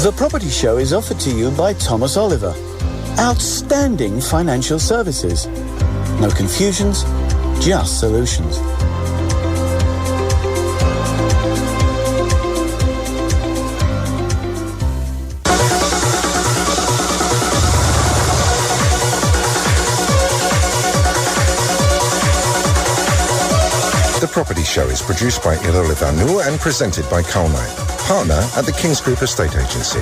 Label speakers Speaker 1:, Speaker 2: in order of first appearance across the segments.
Speaker 1: The Property Show is offered to you by Thomas Oliver. Outstanding financial services. No confusions, just solutions.
Speaker 2: The Property Show is produced by Irol Ivanu and presented by Karl Knipe, partner at the Kings Group Estate Agency.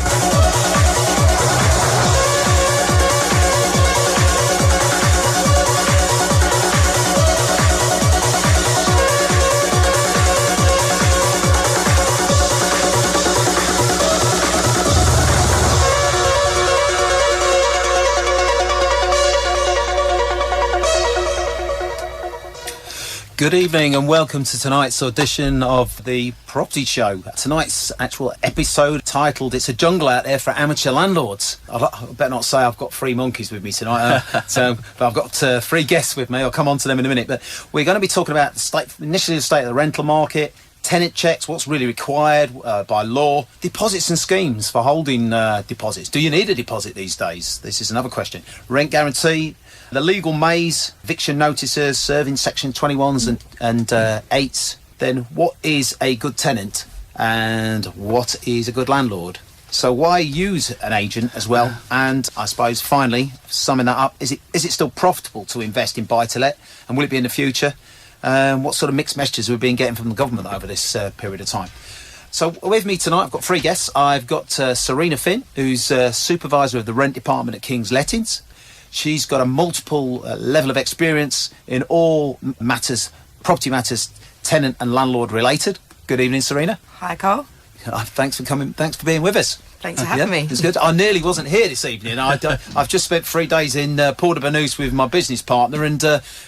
Speaker 3: Good evening and welcome to tonight's audition of the Property Show. Tonight's actual episode titled "It's a Jungle Out There for Amateur Landlords." I better not say I've got 3 monkeys with me tonight, but I've got 3 guests with me. I'll come on to them in a minute. But we're going to be talking about initially the state of the rental market, tenant checks, what's really required by law, deposits and schemes for holding deposits. Do you need a deposit these days? This is another question. Rent guarantee, the legal maze, eviction notices, serving Section 21s and 8s. Then what is a good tenant and what is a good landlord? So why use an agent as well? And I suppose finally, summing that up, is it still profitable to invest in buy-to-let? And will it be in the future? What sort of mixed messages we've been getting from the government over this period of time? So with me tonight, I've got 3 guests. I've got Serena Finn, who's supervisor of the rent department at King's Lettings. She's got a multiple level of experience in all matters, property matters, tenant and landlord related. Good evening, Serena.
Speaker 4: Hi, Carl.
Speaker 3: Thanks for coming. Thanks for being with us.
Speaker 4: Thanks for having me.
Speaker 3: It's good. I nearly wasn't here this evening. I've just spent 3 days in Port Banús with my business partner, and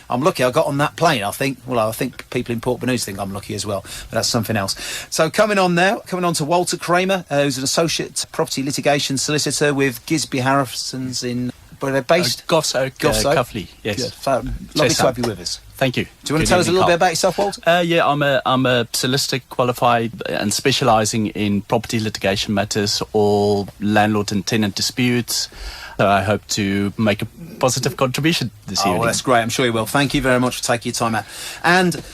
Speaker 3: I'm lucky I got on that plane. I think people in Port Banús think I'm lucky as well, but that's something else. So coming on to Walter Kramer, who's an associate property litigation solicitor with Gisby Harrisons in. Where they're based?
Speaker 5: Goffs Oak, Cuffley, yes.
Speaker 3: Lovely to have you with us.
Speaker 5: Thank you.
Speaker 3: Do you want to tell us a little bit about yourself, Walter?
Speaker 5: Yeah, I'm a solicitor qualified and specialising in property litigation matters or landlord and tenant disputes. So I hope to make a positive contribution this evening.
Speaker 3: Oh, that's great. I'm sure you will. Thank you very much for taking your time out. And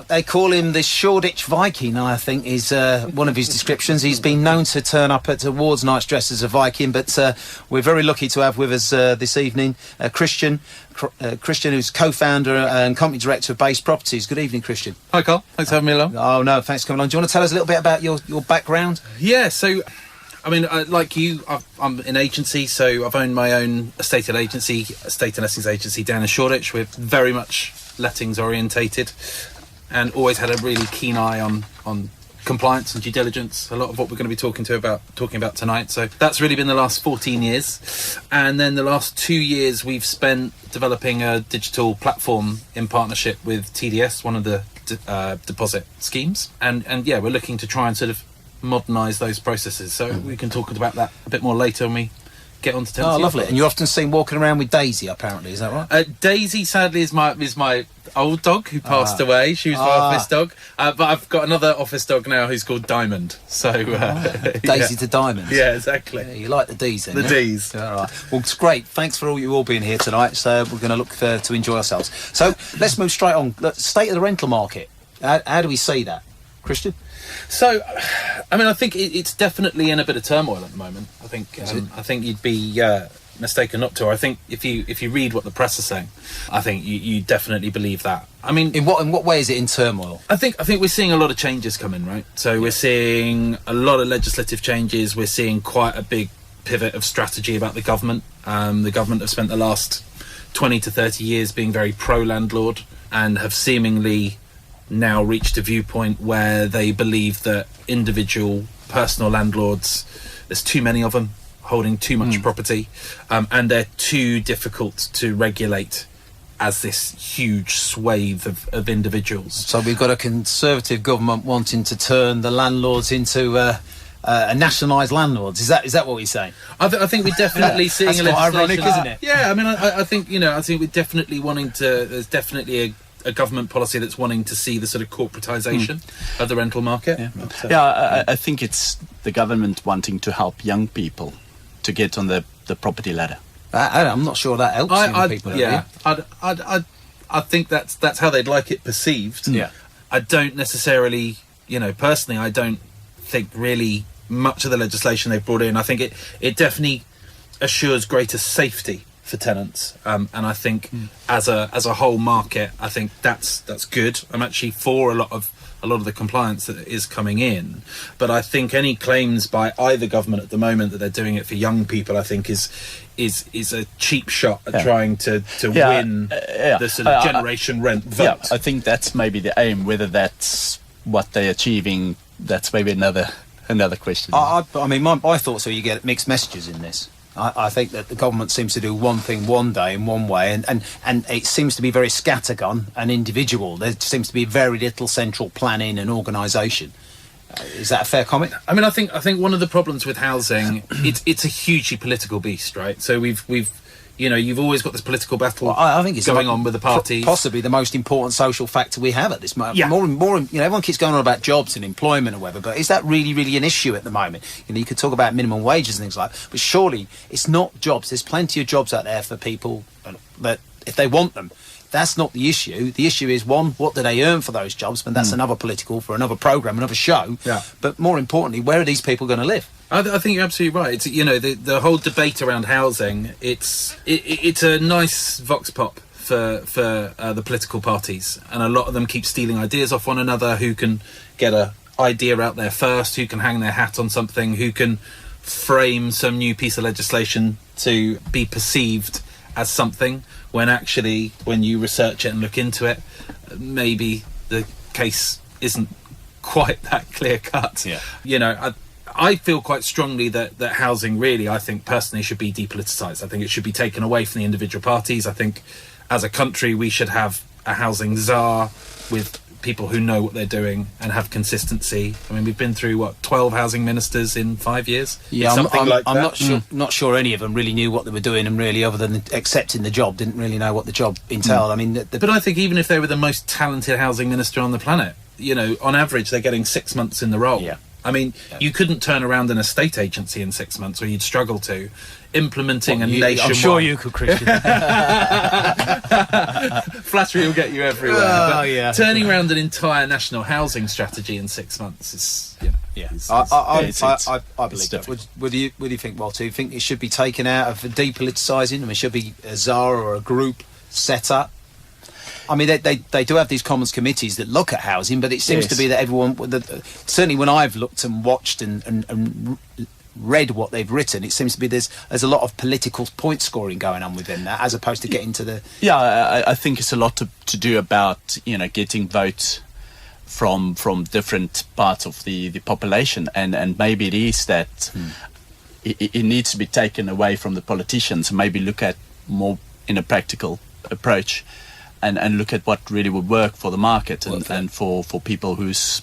Speaker 3: they call him the Shoreditch Viking, I think, is one of his descriptions. He's been known to turn up at awards nights dressed as a Viking, but we're very lucky to have with us this evening Christian, who's co-founder and company director of Base Properties. Good evening, Christian.
Speaker 6: Hi, Carl. Thanks for having me along.
Speaker 3: Oh, no, thanks for coming along. Do you want to tell us a little bit about your background?
Speaker 6: Yeah, so, I mean, like you, I'm in agency, so I've owned my own estate and lettings agency down in Shoreditch. We're very much lettings orientated, and always had a really keen eye on compliance and due diligence. A lot of what we're going to be talking about tonight. So that's really been the last 14 years. And then the last 2 years we've spent developing a digital platform in partnership with TDS, one of the deposit schemes. And yeah, we're looking to try and sort of modernise those processes. So we can talk about that a bit more later when we get on to tenancy.
Speaker 3: Oh, lovely. And you're often seen walking around with Daisy, apparently, is that right?
Speaker 6: Daisy, sadly, is my old dog who passed away. She was my office dog. But I've got another office dog now who's called Diamond. So
Speaker 3: Daisy to Diamond.
Speaker 6: Yeah, exactly.
Speaker 3: Yeah, you like the D's then,
Speaker 6: The D's.
Speaker 3: All right. Well, it's great. Thanks for you all being here tonight. So we're going to look to enjoy ourselves. So let's move straight on. The state of the rental market. How do we see that? Christian?
Speaker 6: So, I mean, I think it's definitely in a bit of turmoil at the moment. I think you'd be mistaken not to. I think if you read what the press is saying, I think you definitely believe that. I mean,
Speaker 3: in what way is it in turmoil?
Speaker 6: I think we're seeing a lot of changes coming, right? So we're seeing a lot of legislative changes. We're seeing quite a big pivot of strategy about the government. The government have spent the last 20 to 30 years being very pro-landlord and have seemingly now reached a viewpoint where they believe that individual personal landlords, there's too many of them holding too much property, and they're too difficult to regulate as this huge swathe of individuals.
Speaker 3: So we've got a Conservative government wanting to turn the landlords into a nationalised landlords. Is that what we're saying?
Speaker 6: I think we're definitely seeing
Speaker 3: That's
Speaker 6: a
Speaker 3: quite
Speaker 6: legislation.
Speaker 3: ironic, isn't it?
Speaker 6: Yeah, I mean, I think we're definitely wanting to. There's definitely a government policy that's wanting to see the sort of corporatisation of the rental market.
Speaker 5: Yeah, I think it's the government wanting to help young people to get on the property ladder.
Speaker 3: I'm not sure that helps young people.
Speaker 6: Yeah, I think that's how they'd like it perceived.
Speaker 3: Yeah.
Speaker 6: I don't necessarily, personally, I don't think really much of the legislation they've brought in. I think it definitely assures greater safety for tenants, and I think as a whole market, I think that's good. I'm actually for a lot of the compliance that is coming in, but I think any claims by either government at the moment that they're doing it for young people, I think is a cheap shot at trying to win the sort of generation rent vote.
Speaker 5: Yeah, I think that's maybe the aim. Whether that's what they're achieving, that's maybe another question.
Speaker 3: I mean, my thoughts are you get mixed messages in this. I think that the government seems to do one thing one day in one way, and it seems to be very scattergun and individual. There seems to be very little central planning and organisation. Is that a fair comment?
Speaker 6: I mean, I think one of the problems with housing, it's a hugely political beast, right? So we've you've always got this political battle.
Speaker 3: Well, I think it's
Speaker 6: going on with the parties.
Speaker 3: Possibly the most important social factor we have at this moment.
Speaker 6: Yeah.
Speaker 3: More, everyone keeps going on about jobs and employment or whatever, but is that really, really an issue at the moment? You could talk about minimum wages and things like that, but surely it's not jobs. There's plenty of jobs out there for people that, if they want them. That's not the issue. The issue is, one, what do they earn for those jobs? But that's another political, for another programme, another show.
Speaker 6: Yeah.
Speaker 3: But more importantly, where are these people going to live?
Speaker 6: I think you're absolutely right. It's, the whole debate around housing. It's a nice vox pop for the political parties, and a lot of them keep stealing ideas off one another. Who can get a idea out there first? Who can hang their hat on something? Who can frame some new piece of legislation to be perceived as something, when actually, when you research it and look into it, maybe the case isn't quite that clear cut.
Speaker 3: Yeah.
Speaker 6: I feel quite strongly that housing really, I think personally, should be depoliticised. I think it should be taken away from the individual parties. I think as a country we should have a housing czar with people who know what they're doing and have consistency. I mean, we've been through 12 housing ministers in 5 years.
Speaker 3: Yeah,
Speaker 6: I'm
Speaker 3: not sure any of them really knew what they were doing, and really, other than accepting the job, didn't really know what the job entailed. I mean,
Speaker 6: but I think even if they were the most talented housing minister on the planet, on average they're getting 6 months in the role.
Speaker 3: Yeah.
Speaker 6: I mean, you couldn't turn around an estate agency in 6 months, or you'd struggle to. Implementing a nationwide...
Speaker 3: I'm sure you could, Christian.
Speaker 6: Flattery will get you everywhere.
Speaker 3: Oh, yeah.
Speaker 6: Turning around an entire national housing strategy in 6 months is...
Speaker 3: I believe that. What do you think, Walter? Do you think it should be taken out of depoliticising? I mean, should be a czar or a group set up? I mean, they do have these Commons committees that look at housing, but it seems to be that everyone... certainly when I've looked and watched and read what they've written, it seems to be there's a lot of political point scoring going on within that, as opposed to getting to the...
Speaker 5: Yeah, I think it's a lot to do about, getting votes from different parts of the population, and maybe it is that it needs to be taken away from the politicians and maybe look at more in a practical approach. And look at what really would work for the market and for people who's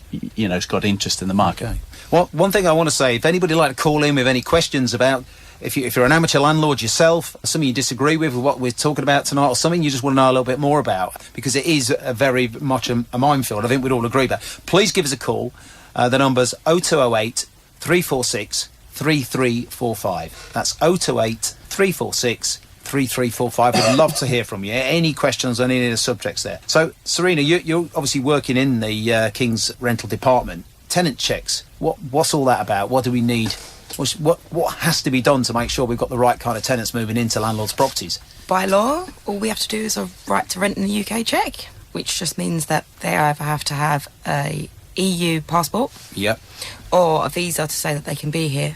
Speaker 5: got interest in the market.
Speaker 3: Okay. Well, one thing I want to say, if anybody like to call in with any questions about, if you're an amateur landlord yourself, something you disagree with what we're talking about tonight, or something you just want to know a little bit more about, because it is a very much a minefield, I think we'd all agree that. Please give us a call. The number's 0208 346 3345. That's 0208 346 3345. We'd love to hear from you. Any questions on any of the subjects there. So, Serena, you're obviously working in the King's Rental Department. Tenant checks. What's all that about? What do we need? What has to be done to make sure we've got the right kind of tenants moving into landlords' properties?
Speaker 4: By law, all we have to do is a right to rent in the UK check, which just means that they either have to have a EU passport, or a visa to say that they can be here.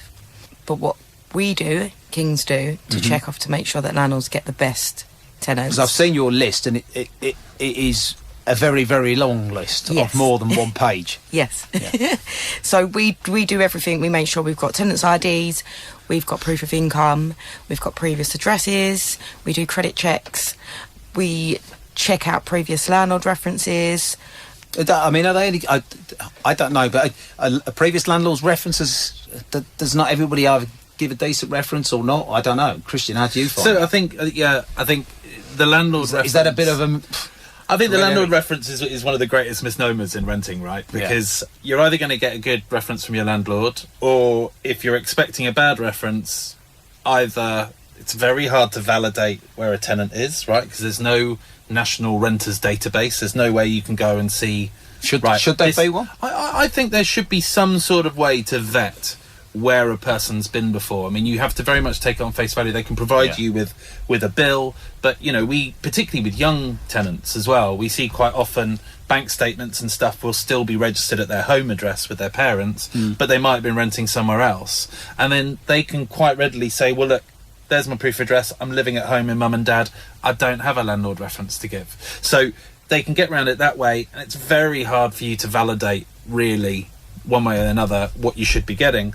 Speaker 4: But what we do, Kings do, to check off to make sure that landlords get the best tenants.
Speaker 3: Because I've seen your list, and it is a very, very long list of more than one page.
Speaker 4: Yes. Yeah. So we do everything. We make sure we've got tenants' IDs, we've got proof of income, we've got previous addresses, we do credit checks, we check out previous landlord references.
Speaker 3: I mean, are they any... I don't know, but a previous landlord's references, does not everybody either give a decent reference or not? I don't know. Christian, how do you find it?
Speaker 6: So I think the landlord reference...
Speaker 3: Is that a bit of a...
Speaker 6: I think the landlord reference is one of the greatest misnomers in renting, right? Because you're either going to get a good reference from your landlord, or if you're expecting a bad reference, either it's very hard to validate where a tenant is, right? Because there's no national renters database. There's no way you can go and see.
Speaker 3: Should there be one?
Speaker 6: I think there should be some sort of way to vet where a person's been before. I mean, you have to very much take it on face value. They can provide you with a bill, but we, particularly with young tenants as well, we see quite often bank statements and stuff will still be registered at their home address with their parents, but they might have been renting somewhere else, and then they can quite readily say, well, look, there's my proof of address, I'm living at home with mum and dad, I don't have a landlord reference to give. So they can get around it that way, and it's very hard for you to validate really one way or another what you should be getting.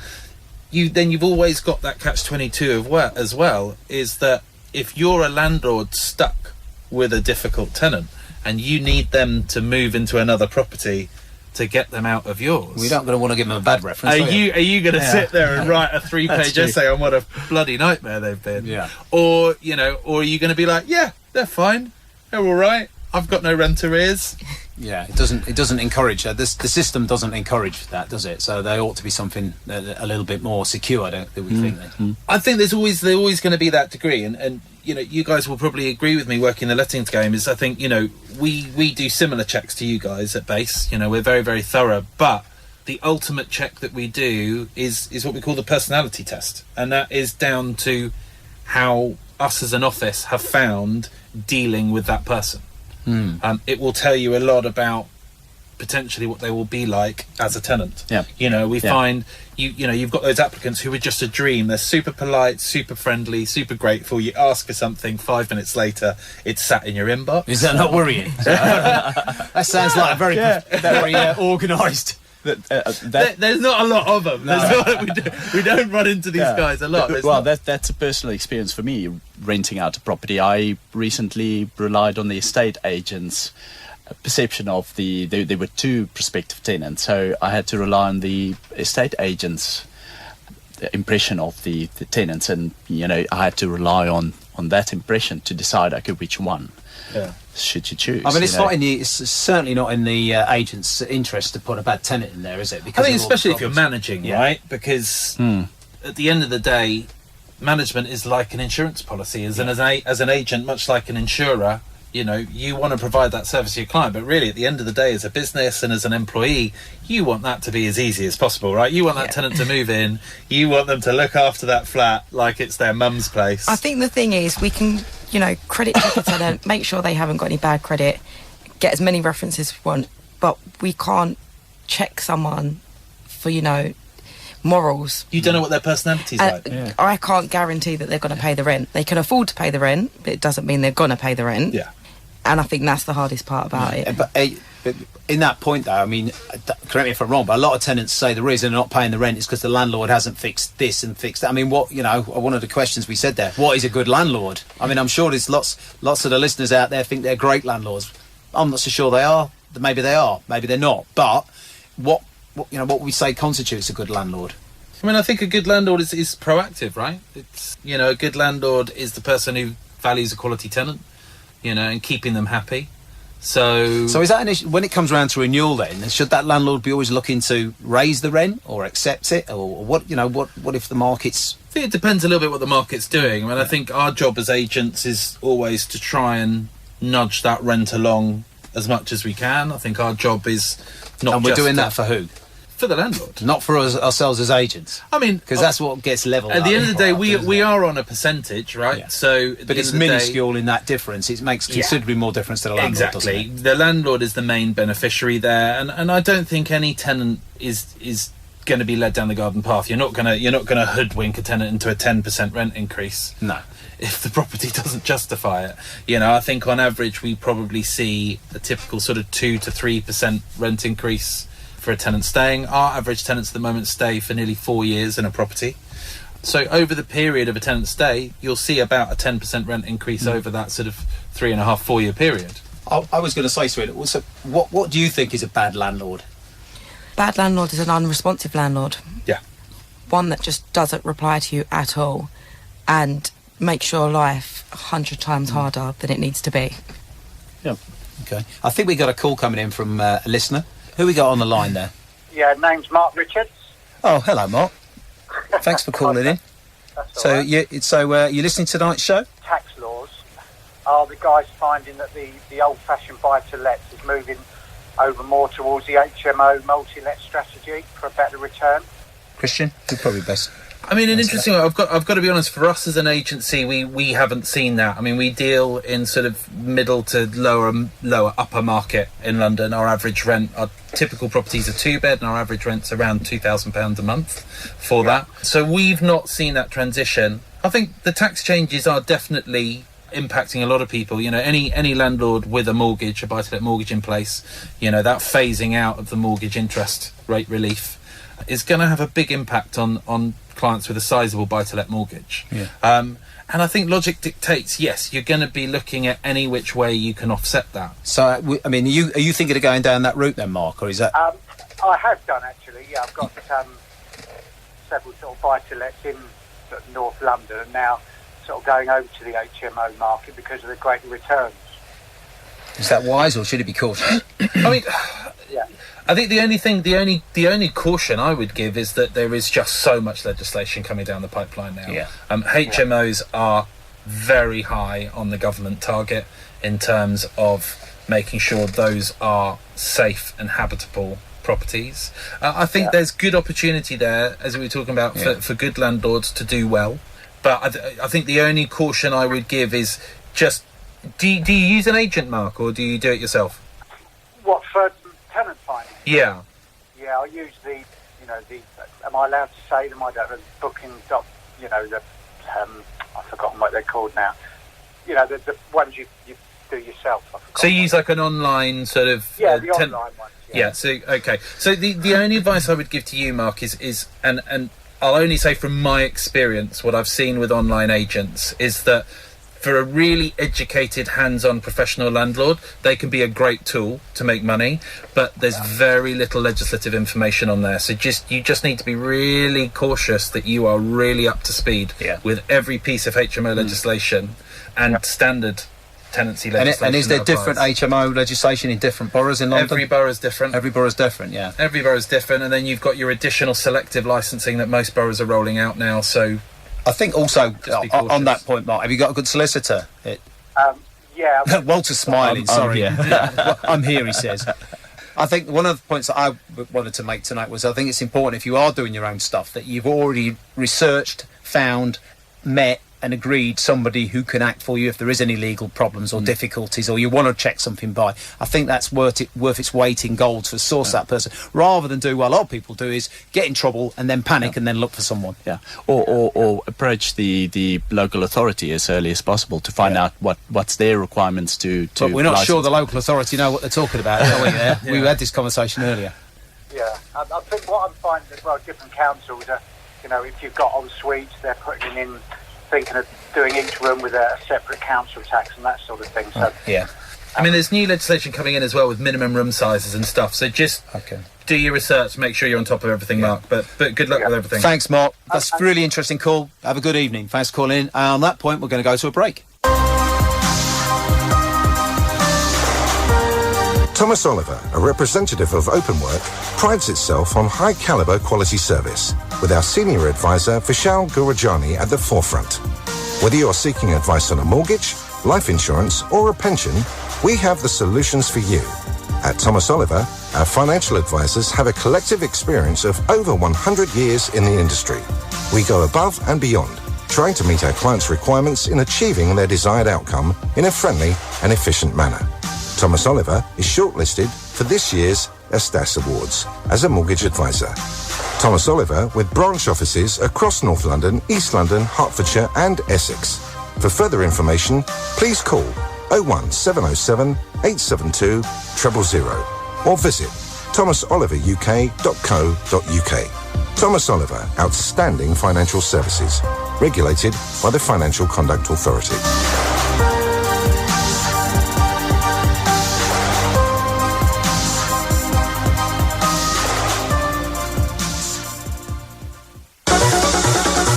Speaker 6: You've always got that catch-22 as well, is that if you're a landlord stuck with a difficult tenant and you need them to move into another property to get them out of yours,
Speaker 3: we don't going to want to give them a bad reference.
Speaker 6: Are you going to sit there and write a 3-page essay on what a bloody nightmare they've been?
Speaker 3: Yeah.
Speaker 6: Or are you going to be like, yeah, they're fine, they're all right, I've got no rent arrears.
Speaker 3: Yeah, it doesn't encourage the system doesn't encourage that, does it? So there ought to be something a little bit more secure, don't we think?
Speaker 6: I think there's always going to be that degree, and you guys will probably agree with me working the lettings game. Is I think we do similar checks to you guys at base. We're very, very thorough, but the ultimate check that we do is what we call the personality test, and that is down to how us as an office have found dealing with that person. It will tell you a lot about potentially what they will be like as a tenant. We find you've got those applicants who are just a dream. They're super polite, super friendly, super grateful. You ask for something, 5 minutes later it's sat in your inbox.
Speaker 3: Is that not worrying? That sounds like a very organised.
Speaker 6: There's not a lot of them. We don't run into these guys a lot.
Speaker 5: That's a personal experience for me, renting out a property. I recently relied on the estate agent's perception of there were 2 prospective tenants, so I had to rely on the estate agent's impression of the tenants, and I had to rely on that impression to decide, okay, which one should you choose.
Speaker 3: I mean, it's certainly not in the agent's interest to put a bad tenant in there, is it?
Speaker 6: Because I think especially if you're managing, right? Because at the end of the day, management is like an insurance policy. As an agent, much like an insurer, you want to provide that service to your client, but really at the end of the day, as a business and as an employee, you want that to be as easy as possible, right? You want that tenant to move in, you want them to look after that flat like it's their mum's place.
Speaker 4: I think the thing is, we can credit check a tenant, make sure they haven't got any bad credit, get as many references as we want, but we can't check someone for morals.
Speaker 6: You don't know what their personality's like.
Speaker 4: I can't guarantee that they're going to pay the rent. They can afford to pay the rent, but it doesn't mean they're going to pay the rent. And I think that's the hardest part about it.
Speaker 3: But in that point, though, I mean, correct me if I'm wrong, but a lot of tenants say the reason they're not paying the rent is because the landlord hasn't fixed this and fixed that. I mean, one of the questions we said there, what is a good landlord? I mean, I'm sure there's lots of the listeners out there think they're great landlords. I'm not so sure they are. Maybe they are. Maybe they're not. But what we say constitutes a good landlord?
Speaker 6: I mean, I think a good landlord is proactive, right? It's a good landlord is the person who values a quality tenant, and keeping them happy. So
Speaker 3: is that an issue when it comes around to renewal? Then should that landlord be always looking to raise the rent or accept it, or what? What if the market's?
Speaker 6: I think it depends a little bit what the market's doing. I mean, I think our job as agents is always to try and nudge that rent along as much as we can. I think our job is not.
Speaker 3: And we're doing that for who?
Speaker 6: For the landlord,
Speaker 3: not for us, ourselves as agents.
Speaker 6: I mean,
Speaker 3: because that's what gets levelled.
Speaker 6: At the end of the day, we are on a percentage, right?
Speaker 3: Yeah.
Speaker 6: So,
Speaker 3: but it's minuscule in that difference. It makes considerably more difference to the landlord.
Speaker 6: Exactly, doesn't it? The landlord is the main beneficiary there, and I don't think any tenant is going to be led down the garden path. You're not going to hoodwink a tenant into a 10% rent increase.
Speaker 3: No.
Speaker 6: If the property doesn't justify it. I think on average we probably see a typical sort of 2 to 3% rent increase for a tenant staying. Our average tenants at the moment stay for nearly 4 years in a property. So over the period of a tenant stay, you'll see about a 10% rent increase over that sort of 3.5, 4 year period.
Speaker 3: I was going to say, Sweet, so what do you think is a bad landlord?
Speaker 4: Bad landlord is an unresponsive landlord.
Speaker 6: Yeah.
Speaker 4: One that just doesn't reply to you at all and makes your life 100 times harder than it needs to be.
Speaker 5: Yeah.
Speaker 3: Okay. I think we got a call coming in from a listener. Who we got on the line there?
Speaker 7: Yeah, name's Mark Richards.
Speaker 3: Oh, hello, Mark. Thanks for calling in.
Speaker 7: That's
Speaker 3: So,
Speaker 7: all right.
Speaker 3: you're listening to tonight's show?
Speaker 7: Tax laws are the guys finding that the old-fashioned buy-to-let is moving over more towards the HMO multi-let strategy for a better return.
Speaker 3: Christian, you're probably best.
Speaker 6: I mean, an interesting one. I've got to be honest. For us as an agency, we haven't seen that. I mean, we deal in sort of middle to lower upper market in London. Our average rent, our typical properties are 2-bed, and our average rent's around £2,000 a month for that. So we've not seen that transition. I think the tax changes are definitely impacting a lot of people. You know, any landlord with a mortgage, a buy-to-let mortgage in place, you know, that phasing out of the mortgage interest rate relief is going to have a big impact on clients with a sizable buy-to-let mortgage.
Speaker 3: Yeah.
Speaker 6: And I think logic dictates, yes, you're going to be looking at any which way you can offset that.
Speaker 3: So, I mean, are you thinking of going down that route then, Mark, or is that...
Speaker 7: I have done, actually. Yeah, I've got several sort of buy-to-lets in sort of North London, and now sort of going over to the HMO market because of the greater returns.
Speaker 3: Is that wise, or should it be cautious?
Speaker 6: I mean...
Speaker 7: Yeah.
Speaker 6: I think the only caution I would give is that there is just so much legislation coming down the pipeline now.
Speaker 3: Yeah.
Speaker 6: HMOs are very high on the government target in terms of making sure those are safe and habitable properties. I think there's good opportunity there, as we were talking about, for good landlords to do well. But I think the only caution I would give is just, do you use an agent, Mark, or do you do it yourself?
Speaker 7: What, for tenant finding?
Speaker 6: Yeah.
Speaker 7: Yeah, I use am I allowed to say them? I don't know, booking, I've forgotten what they're called now. You know, the ones you do yourself.
Speaker 6: So you use like an online sort of...
Speaker 7: Yeah, the online ones.
Speaker 6: Yeah, so, okay. So the only advice I would give to you, Mark, is and I'll only say from my experience, what I've seen with online agents is that for a really educated, hands-on professional landlord, they can be a great tool to make money, but there's very little legislative information on there. So you just need to be really cautious that you are really up to speed with every piece of HMO legislation and standard tenancy legislation.
Speaker 3: And is there different HMO legislation in different boroughs in London?
Speaker 6: Every borough's different.
Speaker 3: Every borough's different, yeah.
Speaker 6: Every borough's different, and then you've got your additional selective licensing that most boroughs are rolling out now, so...
Speaker 3: I think also, on that point, Mark, have you got a good solicitor?
Speaker 7: Yeah.
Speaker 3: Walter's smiling, sorry. I'm here, he says. I think one of the points that I wanted to make tonight was I think it's important, if you are doing your own stuff, that you've already researched, found, met and agreed somebody who can act for you if there is any legal problems or difficulties, or you want to check something by. I think that's worth its weight in gold to source that person, rather than do what a lot of people do, is get in trouble and then panic and then look for someone.
Speaker 5: Yeah, or approach the local authority as early as possible to find out what's their requirements to
Speaker 3: But we're not
Speaker 5: license.
Speaker 3: sure the local authority know what they're talking about, are we? Yeah. We had this conversation earlier.
Speaker 7: Yeah, I think what I'm finding as well, different councils are, if you've got en suites, they're putting in, thinking of doing each room with a separate council tax and that sort of thing. So
Speaker 6: I mean, there's new legislation coming in as well with minimum room sizes and stuff. So just do your research, make sure you're on top of everything, Mark. But good luck with everything.
Speaker 3: Thanks, Mark. That's a really interesting call. Have a good evening. Thanks for calling in. And on that point, we're going to go to a break.
Speaker 2: Thomas Oliver, a representative of Openwork, prides itself on high-caliber quality service, with our senior advisor Vishal Gurujani at the forefront. Whether you're seeking advice on a mortgage, life insurance or a pension, we have the solutions for you. At Thomas Oliver, our financial advisors have a collective experience of over 100 years in the industry. We go above and beyond, trying to meet our clients' requirements in achieving their desired outcome in a friendly and efficient manner. Thomas Oliver is shortlisted for this year's Estas Awards as a mortgage advisor. Thomas Oliver with branch offices across North London, East London, Hertfordshire and Essex. For further information, please call 01707 872 000 or visit thomasoliveruk.co.uk. Thomas Oliver, outstanding financial services, regulated by the Financial Conduct Authority.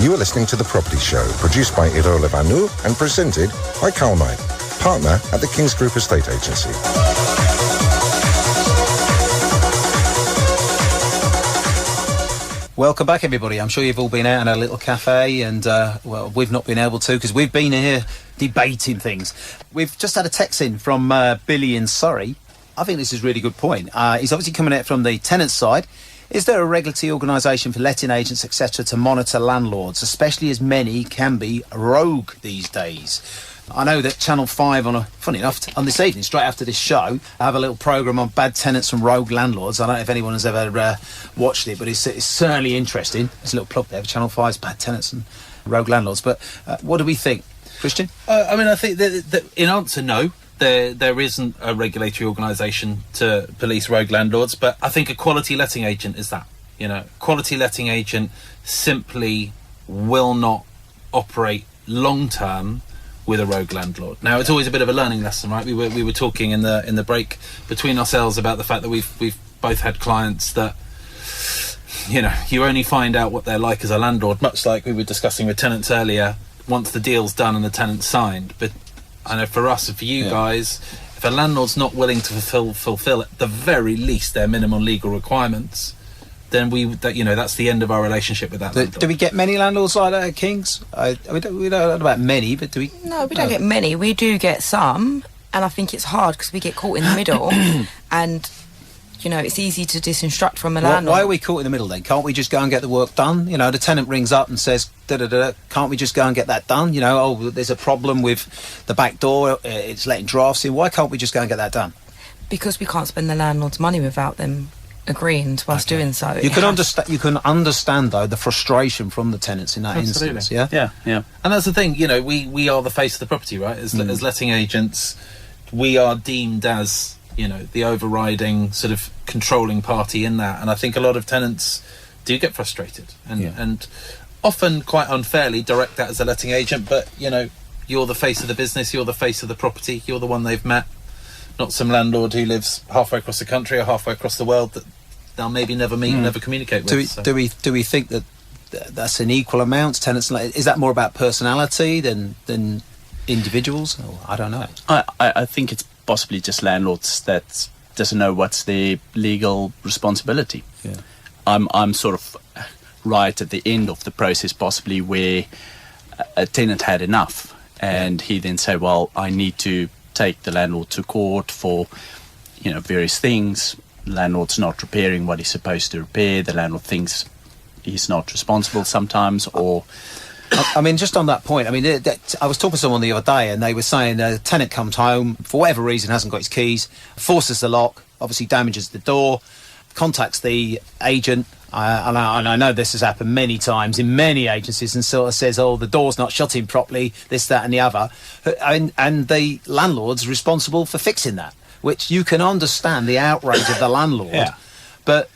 Speaker 2: You are listening to The Property Show, produced by Irola Banu and presented by Karl Knipe, partner at the Kings Group Estate Agency.
Speaker 3: Welcome back, everybody. I'm sure you've all been out in a little cafe, and well, we've not been able to because we've been here debating things. We've just had a text in from Billy in Surrey. I think this is a really good point. He's obviously coming out from the tenant side. Is there a regulatory organisation for letting agents, etc., to monitor landlords, especially as many can be rogue these days? I know that Channel 5, funny enough, on this evening, straight after this show, I have a little programme on bad tenants and rogue landlords. I don't know if anyone has ever watched it, but it's certainly interesting. There's a little plug there for Channel 5's bad tenants and rogue landlords. But what do we think? Christian?
Speaker 6: I think that in answer, no. There isn't a regulatory organisation to police rogue landlords, but I think a quality letting agent is that. Quality letting agent simply will not operate long-term with a rogue landlord. Now, it's always a bit of a learning lesson, right? We were talking in the break between ourselves about the fact that we've both had clients that, you only find out what they're like as a landlord, much like we were discussing with tenants earlier, once the deal's done and the tenant's signed. But I know for us and for you guys, if a landlord's not willing to fulfill at the very least their minimum legal requirements, then that's the end of our relationship with that landlord.
Speaker 3: Do we get many landlords like that at King's? We don't know about many, but do we?
Speaker 4: No, we don't get many. We do get some, and I think it's hard because we get caught in the middle, and it's easy to disinstruct from a landlord.
Speaker 3: Why are we caught in the middle then? Can't we just go and get the work done? The tenant rings up and says, da-da-da, can't we just go and get that done? There's a problem with the back door, it's letting drafts in. Why can't we just go and get that done?
Speaker 4: Because we can't spend the landlord's money without them agreeing to us doing so.
Speaker 3: You can understand though the frustration from the tenants in that instance.
Speaker 5: Yeah.
Speaker 6: And that's the thing, we are the face of the property, right? As letting agents, we are deemed as the overriding sort of controlling party in that, and I think a lot of tenants do get frustrated and often quite unfairly direct that as a letting agent. But you're the face of the business, you're the face of the property, you're the one they've met, not some landlord who lives halfway across the country or halfway across the world that they'll maybe never meet and never communicate with.
Speaker 3: Do we think that that's an equal amount? Tenants, is that more about personality than individuals? Oh, I don't know.
Speaker 5: I think it's possibly just landlords that doesn't know what's their legal responsibility.
Speaker 3: Yeah.
Speaker 5: I'm sort of right at the end of the process, possibly where a tenant had enough, and he then say, well, I need to take the landlord to court for various things. Landlord's not repairing what he's supposed to repair. The landlord thinks he's not responsible sometimes, or
Speaker 3: just on that point, I was talking to someone the other day and they were saying a tenant comes home, for whatever reason hasn't got his keys, forces the lock, obviously damages the door, contacts the agent, and I know this has happened many times in many agencies, and sort of says, oh, the door's not shutting properly, this, that and the other, and the landlord's responsible for fixing that, which you can understand the outrage of the landlord.
Speaker 5: Yeah.
Speaker 3: But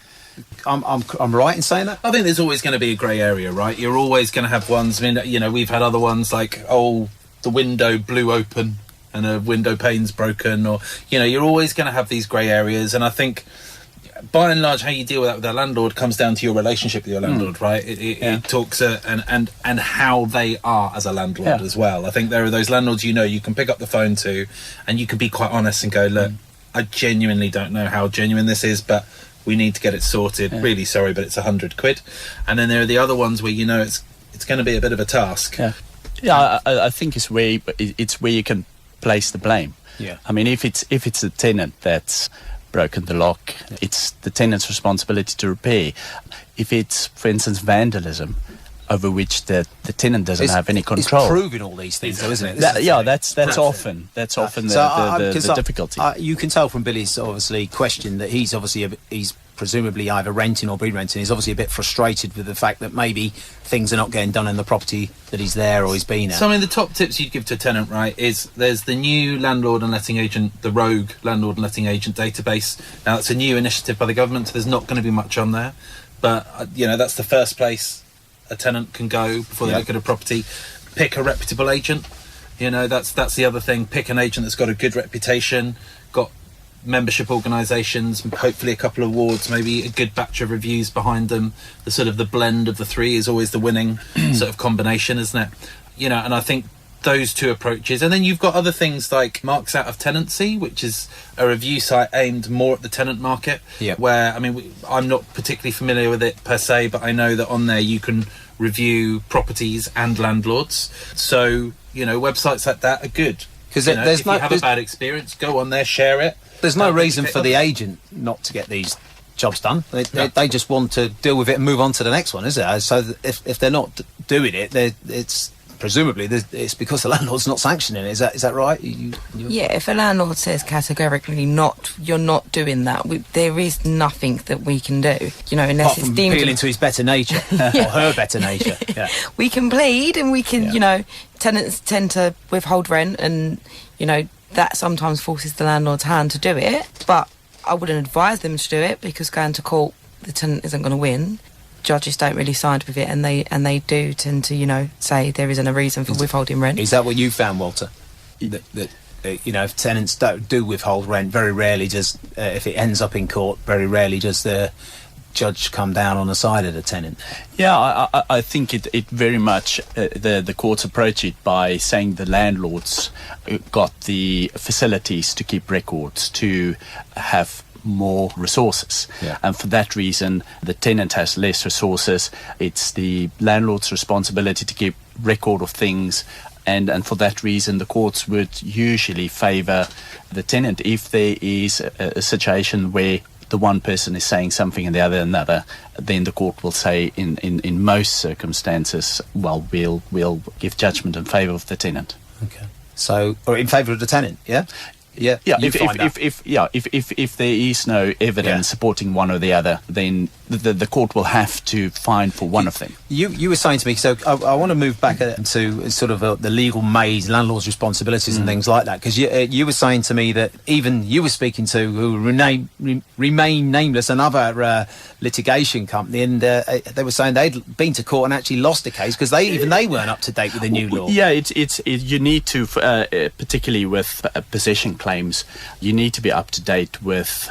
Speaker 3: I'm right in saying that?
Speaker 6: I think there's always going to be a grey area, right? You're always going to have ones. We've had other ones like, the window blew open and a window pane's broken, or you're always going to have these grey areas. And I think, by and large, how you deal with that with a landlord comes down to your relationship with your landlord, right? It talks and how they are as a landlord as well. I think there are those landlords you can pick up the phone to, and you can be quite honest and go, look, I genuinely don't know how genuine this is, but we need to get it sorted. Yeah. Really sorry, but it's £100. And then there are the other ones where it's going to be a bit of a task.
Speaker 5: Yeah, I think it's where you can place the blame.
Speaker 3: Yeah.
Speaker 5: If it's a tenant that's broken the lock, it's the tenant's responsibility to repair. If it's, for instance, vandalism, over which the tenant doesn't have any control.
Speaker 3: It's proving all these things, though, isn't it?
Speaker 5: That's often the difficulty.
Speaker 3: You can tell from Billy's obviously question that he's presumably either renting or re-renting. He's obviously a bit frustrated with the fact that maybe things are not getting done in the property that he's there or he's been at.
Speaker 6: So the top tips you'd give to a tenant, right, is there's the new landlord and letting agent, the rogue landlord and letting agent database. Now it's a new initiative by the government, so there's not going to be much on there, but that's the first place a tenant can go before they look at a property. Pick a reputable agent. That's the other thing. Pick an agent that's got a good reputation, got membership organisations, hopefully a couple of awards, maybe a good batch of reviews behind them. The blend of the three is always the winning sort of combination, isn't it? And I think those two approaches, and then you've got other things like Marks Out of Tenancy, which is a review site aimed more at the tenant market. Where, I mean, I'm not particularly familiar with it per se, but I know that on there you can review properties and landlords. So, you know, websites like that are good. Because if you have a bad experience, go on there, share it.
Speaker 3: There's no reason for the agent not to get these jobs done. They just want to deal with it and move on to the next one, is it? So if they're not doing it, it's presumably it's because the landlord's not sanctioning it. Is that right?
Speaker 4: Yeah, if a landlord says categorically you're not doing that, there is nothing that we can do. You know, unless it's deemed
Speaker 3: appealing to his better nature or her better nature. Yeah.
Speaker 4: We can plead, and we can, you know, tenants tend to withhold rent, and you know that sometimes forces the landlord's hand to do it. But I wouldn't advise them to do it, because going to court, the tenant isn't going to win. Judges don't really side with it, and they do tend to, you know, say there isn't a reason for withholding rent.
Speaker 3: Is that what you found, Walter? That you know, if tenants do withhold rent, very rarely does, if it ends up in court, very rarely does the judge come down on the side of the tenant.
Speaker 5: Yeah, I think it very much, the courts approach it by saying the landlords got the facilities to keep records, to have more resources, and for that reason the tenant has less resources. It's the landlord's responsibility to keep record of things, and for that reason the courts would usually favour the tenant. If there is a situation where the one person is saying something and the other another, then the court will say in most circumstances, well, we'll give judgment in favour of the tenant.
Speaker 3: Okay. So, or in favour of the tenant, yeah? Yeah.
Speaker 5: If there is no evidence supporting one or the other, then the court will have to find for one of them.
Speaker 3: You were saying to me, so I want to move back to sort of the legal maze, landlord's responsibilities and things like that, because you were saying to me that even you were speaking to, who remain nameless, another litigation company, and they were saying they'd been to court and actually lost a case because they weren't up to date with the new law.
Speaker 5: Yeah, you need to, particularly with possession claims, you need to be up to date with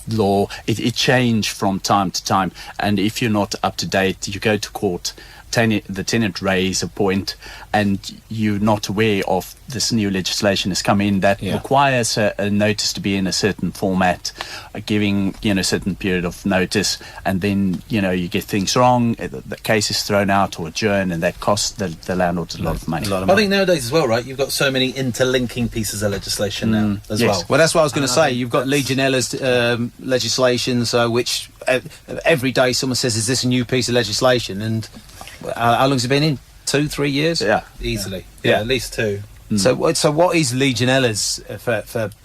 Speaker 5: law. It changes from time to time, and if you're not up to date, you go to court, the tenant raise a point, and you're not aware of this new legislation has come in that requires a notice to be in a certain format, giving a certain period of notice, and then you get things wrong, the case is thrown out or adjourned, and that costs the landlord a lot of money.
Speaker 6: I think nowadays as well, right, you've got so many interlinking pieces of legislation now as well.
Speaker 3: Well, that's what I was going to say. You've got Legionella's legislation, which every day someone says, is this a new piece of legislation? And how long's it been in? 2-3 years?
Speaker 6: Yeah, easily. Yeah, at least 2.
Speaker 3: So what is Legionella's for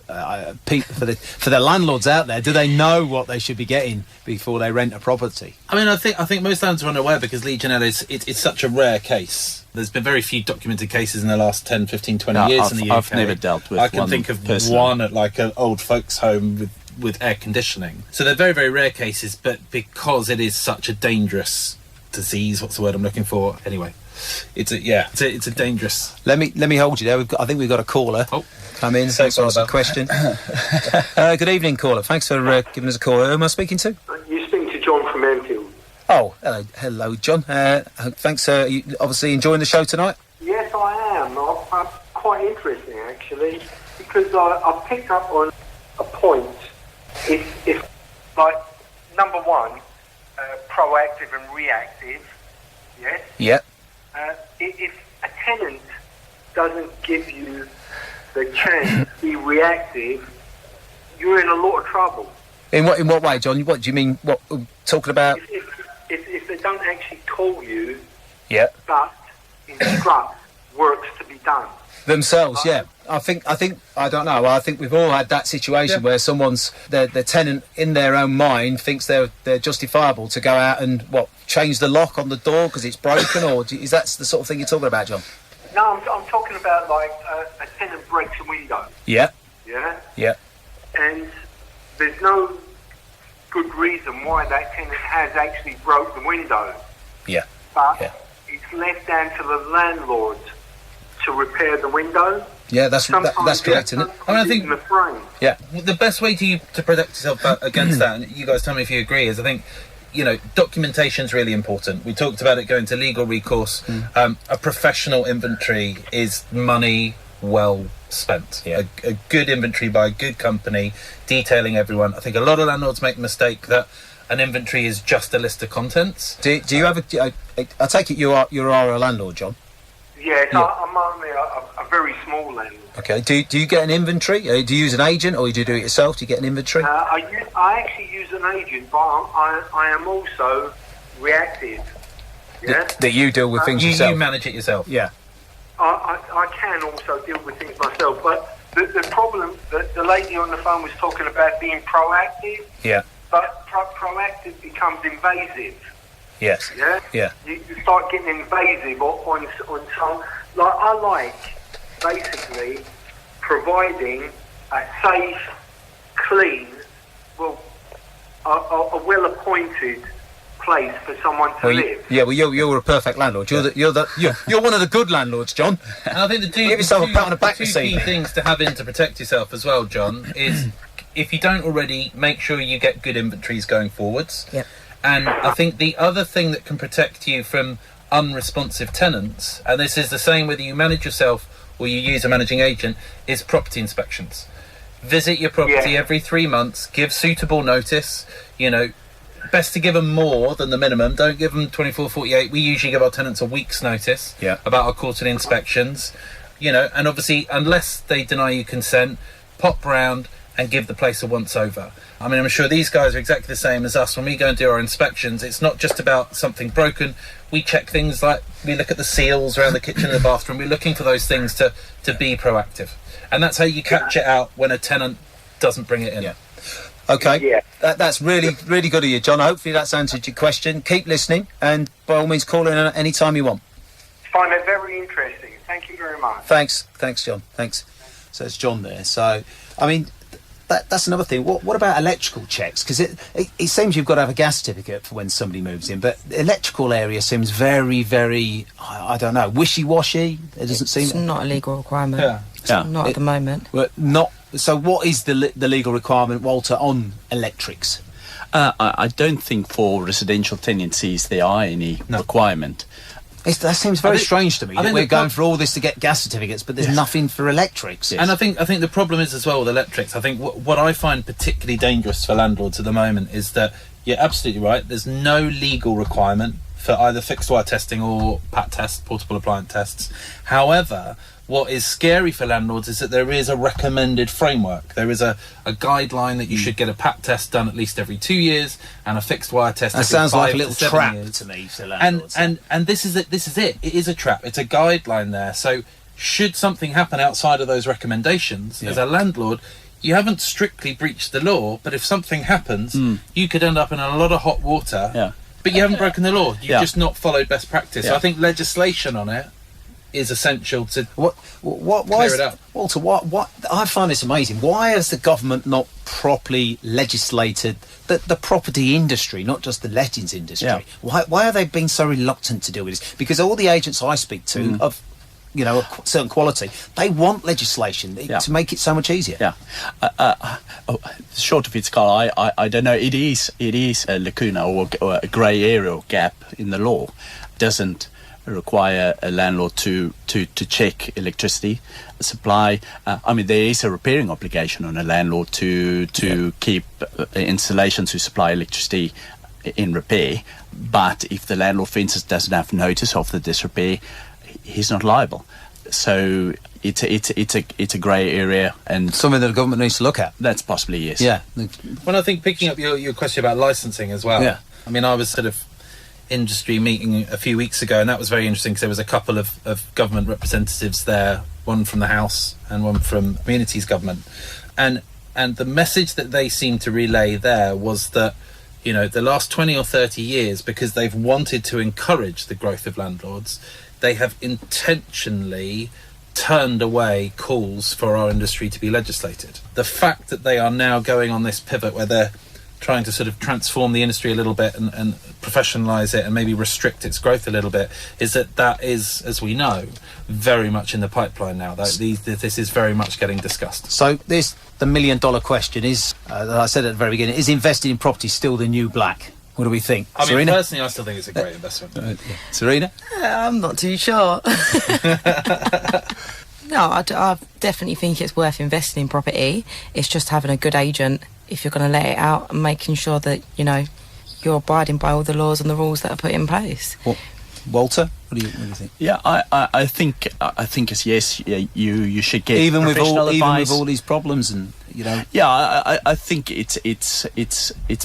Speaker 3: the landlords out there? Do they know what they should be getting before they rent a property?
Speaker 6: I mean, I think most landlords are unaware, because Legionella it's such a rare case. There's been very few documented cases in the last 10, 15, 20 years in the UK.
Speaker 5: I've never dealt with one.
Speaker 6: I can think of one at like an old folks' home with air conditioning. So they're very, very rare cases, but because it is such a dangerous disease, what's the word I'm looking for? Anyway, it's a dangerous.
Speaker 3: Let me hold you there. I think we've got a caller. Come in. Thanks for asking a question. Good evening, caller. Thanks for giving us a call. Who am I speaking to?
Speaker 8: You're speaking to John from Enfield.
Speaker 3: Oh, hello, John. Thanks. You obviously enjoying the show tonight?
Speaker 8: Yes, I am. I'm quite interesting, actually, because I've picked up on a point. If like, number one, proactive and reactive, yes?
Speaker 3: Yeah.
Speaker 8: If a tenant doesn't give you the chance to be reactive, you're in a lot of trouble.
Speaker 3: In what way, John? What do you mean? What talking about?
Speaker 8: If they don't actually call you,
Speaker 3: but
Speaker 8: instruct works to be done
Speaker 3: themselves, I think I don't know. I think we've all had that situation where someone's the tenant in their own mind thinks they're justifiable to go out and change the lock on the door because it's broken, or is that the sort of thing you're talking about, John?
Speaker 8: No, I'm talking about like a tenant breaks a window.
Speaker 3: Yeah.
Speaker 8: And there's no good reason why that tenant has actually broke the window. But it's left down to the landlord to repair the window.
Speaker 3: Yeah, that's correct, isn't it?
Speaker 6: I mean, I think the best way to protect yourself against that, and you guys tell me if you agree, is I think documentation's really important. We talked about it going to legal recourse. A professional inventory is money well spent. A good inventory by a good company detailing everyone. I think a lot of landlords make the mistake that an inventory is just a list of contents.
Speaker 3: Do you have I take it you are a landlord, John?
Speaker 8: Yes, yeah. I'm only a very small landlord.
Speaker 3: Okay. Do you get an inventory? Do you use an agent, or do you do it yourself? Do you get an inventory?
Speaker 8: I actually use an agent, but I am also reactive. Yeah.
Speaker 3: That you deal with things yourself.
Speaker 6: You manage it yourself.
Speaker 3: Yeah.
Speaker 8: I can also deal with things myself, but the problem that the lady on the phone was talking about being proactive.
Speaker 3: Yeah.
Speaker 8: But proactive becomes invasive.
Speaker 3: Yes.
Speaker 8: Yeah.
Speaker 3: Yeah.
Speaker 8: You start getting invasive on some. Like I like basically providing a safe, clean, a well-appointed place for someone to live.
Speaker 3: You're a perfect landlord. You're one of the good landlords, John.
Speaker 6: And I think give yourself a pat on the back. The two key things to have in to protect yourself as well, John, is if you don't already, make sure you get good inventories going forwards.
Speaker 4: Yep.
Speaker 6: And I think the other thing that can protect you from unresponsive tenants, and this is the same whether you manage yourself or you use a managing agent, is property inspections. Visit your property every 3 months, give suitable notice. Best to give them more than the minimum. Don't give them 24, 48. We usually give our tenants a week's notice about our quarterly inspections. And obviously, unless they deny you consent, pop round and give the place a once-over. I mean, I'm sure these guys are exactly the same as us. When we go and do our inspections, it's not just about something broken. We check things like, we look at the seals around the kitchen and the bathroom. We're looking for those things to be proactive. And that's how you catch it out when a tenant doesn't bring it in.
Speaker 3: Yeah. Okay, that's really, really good of you, John. Hopefully that's answered your question. Keep listening, and by all means, call in any time you want.
Speaker 8: Find it very interesting. Thank you very much.
Speaker 3: Thanks, John. Thanks. So it's John there. So, I mean, that's another thing. What about electrical checks? Because it seems you've got to have a gas certificate for when somebody moves in, but the electrical area seems very, very, I don't know, wishy-washy. It doesn't seem...
Speaker 4: It's not a legal requirement.
Speaker 3: Yeah.
Speaker 4: Not at the moment.
Speaker 3: Not. So what is the legal requirement, Walter, on electrics?
Speaker 5: I don't think for residential tenancies there are any requirement.
Speaker 3: That seems very strange to me. I think we're going for all this to get gas certificates, but there's nothing for electrics.
Speaker 6: Yes. And I think the problem is as well with electrics. I think what I find particularly dangerous for landlords at the moment is that you're absolutely right. There's no legal requirement for either fixed wire testing or PAT tests, portable appliance tests. However, what is scary for landlords is that there is a recommended framework. There is a guideline that you should get a PAT test done at least every 2 years and a fixed wire test every 5 to 7 years.
Speaker 3: That sounds like a little trap to me for landlords.
Speaker 6: And this is it. It is a trap. It's a guideline there. So should something happen outside of those recommendations, as a landlord, you haven't strictly breached the law, but if something happens, you could end up in a lot of hot water, but you haven't broken the law. You've just not followed best practice. So I think legislation on it is essential to clear it up.
Speaker 3: Walter, what I find this amazing. Why has the government not properly legislated the property industry, not just the lettings industry? Yeah. Why are they being so reluctant to deal with this? Because all the agents I speak to of a certain quality, they want legislation to make it so much easier.
Speaker 5: Short of it, Karl, I don't know. It is a lacuna or a grey area or gap in the law. Doesn't require a landlord to check electricity supply. I mean, there is a repairing obligation on a landlord to keep installations who supply electricity in repair. But if the landlord, for instance, doesn't have notice of the disrepair, he's not liable. So it's a grey area, and
Speaker 3: something that the government needs to look at.
Speaker 5: That's possibly yes.
Speaker 3: Yeah.
Speaker 6: Well, I think picking up your question about licensing as well. Yeah. I mean, I was sort of industry meeting a few weeks ago, and that was very interesting because there was a couple of government representatives there, one from the House and one from Communities Government, and the message that they seemed to relay there was that the last 20 or 30 years, because they've wanted to encourage the growth of landlords, they have intentionally turned away calls for our industry to be legislated. The fact that they are now going on this pivot where they're trying to sort of transform the industry a little bit and professionalise it and maybe restrict its growth a little bit is that is, as we know, very much in the pipeline now. This is very much getting discussed.
Speaker 3: So the $1 million question is, as I said at the very beginning, is investing in property still the new black? What do we think?
Speaker 6: I mean,
Speaker 3: Serena?
Speaker 6: personally, I still think it's a great investment.
Speaker 3: Yeah. Serena?
Speaker 4: I'm not too sure. No, I definitely think it's worth investing in property. It's just having a good agent if you're going to let it out and making sure that, you know, you're abiding by all the laws and the rules that are put in place.
Speaker 3: Well, Walter, what do you think?
Speaker 5: Yeah, I think it's yes. Yeah, you should get
Speaker 3: even with
Speaker 5: advice.
Speaker 3: all these problems, and you know.
Speaker 5: Yeah, I think it's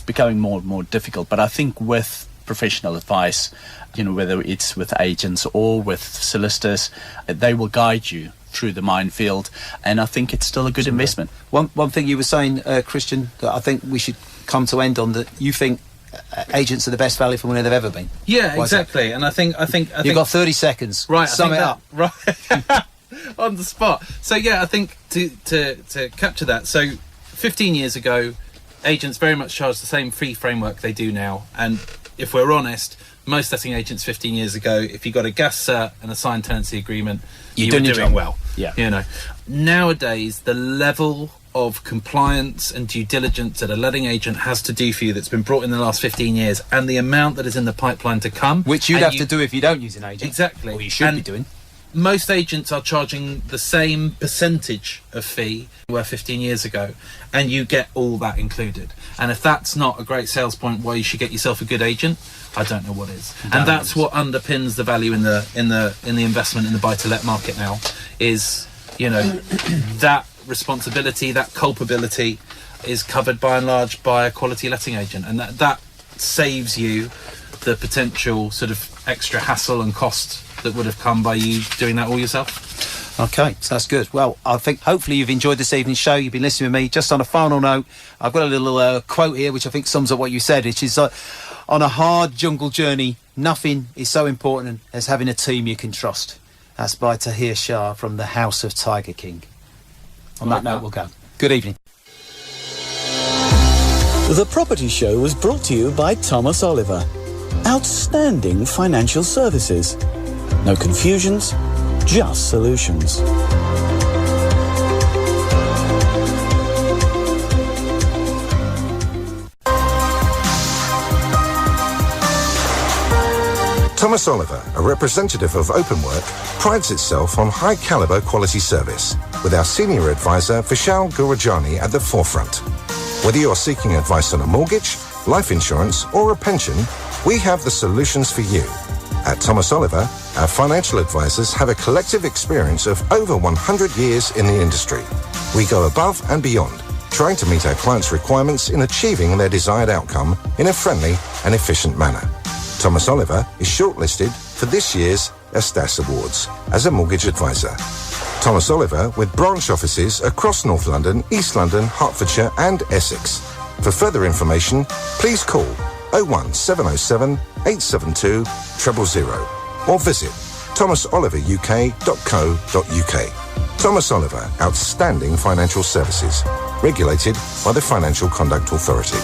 Speaker 5: becoming more and more difficult. But I think with professional advice, you know, whether it's with agents or with solicitors, they will guide you through the minefield, and I think it's still a good investment.
Speaker 3: One thing you were saying, Christian, that I think we should come to end on, that you think agents are the best value for money they've ever been.
Speaker 6: Yeah, exactly. And I think
Speaker 3: you've got 30 seconds.
Speaker 6: Right,
Speaker 3: sum it up.
Speaker 6: Right, on the spot. So yeah, I think to capture that. So 15 years ago, agents very much charged the same fee framework they do now. And if we're honest, most letting agents 15 years ago, if you got a gas cert and a signed tenancy agreement, you were doing well.
Speaker 5: Yeah.
Speaker 6: You know, nowadays the level of compliance and due diligence that a letting agent has to do for you that's been brought in the last 15 years, and the amount that is in the pipeline to come,
Speaker 3: which you'd have to do if you don't use an agent.
Speaker 6: Exactly.
Speaker 3: Or you should be doing.
Speaker 6: Most agents are charging the same percentage of fee were 15 years ago, and you get all that included. And if that's not a great sales point why you should get yourself a good agent, I don't know what is. And that's what underpins the value in the investment in the buy-to-let market now, is, you know, that responsibility, that culpability is covered by and large by a quality letting agent, and that saves you the potential sort of extra hassle and cost that would have come by you doing that all yourself.
Speaker 3: Okay, so that's good. Well, I think hopefully you've enjoyed this evening's show. You've been listening with me. Just on a final note, I've got a little quote here which I think sums up what you said, which is on a hard jungle journey, nothing is so important as having a team you can trust. That's by Tahir Shah from the House of Tiger King. On that note, we'll go. Good evening.
Speaker 1: The Property Show was brought to you by Thomas Oliver. Outstanding financial services. No confusions, just solutions.
Speaker 2: Thomas Oliver, a representative of Openwork, prides itself on high-caliber quality service, with our senior advisor, Vishal Gurajani, at the forefront. Whether you're seeking advice on a mortgage, life insurance, or a pension, we have the solutions for you. At Thomas Oliver, our financial advisors have a collective experience of over 100 years in the industry. We go above and beyond, trying to meet our clients' requirements in achieving their desired outcome in a friendly and efficient manner. Thomas Oliver is shortlisted for this year's Estas Awards as a mortgage advisor. Thomas Oliver, with branch offices across North London, East London, Hertfordshire and Essex. For further information, please call 01707 872 000 or visit thomasoliveruk.co.uk. Thomas Oliver, outstanding financial services. Regulated by the Financial Conduct Authority.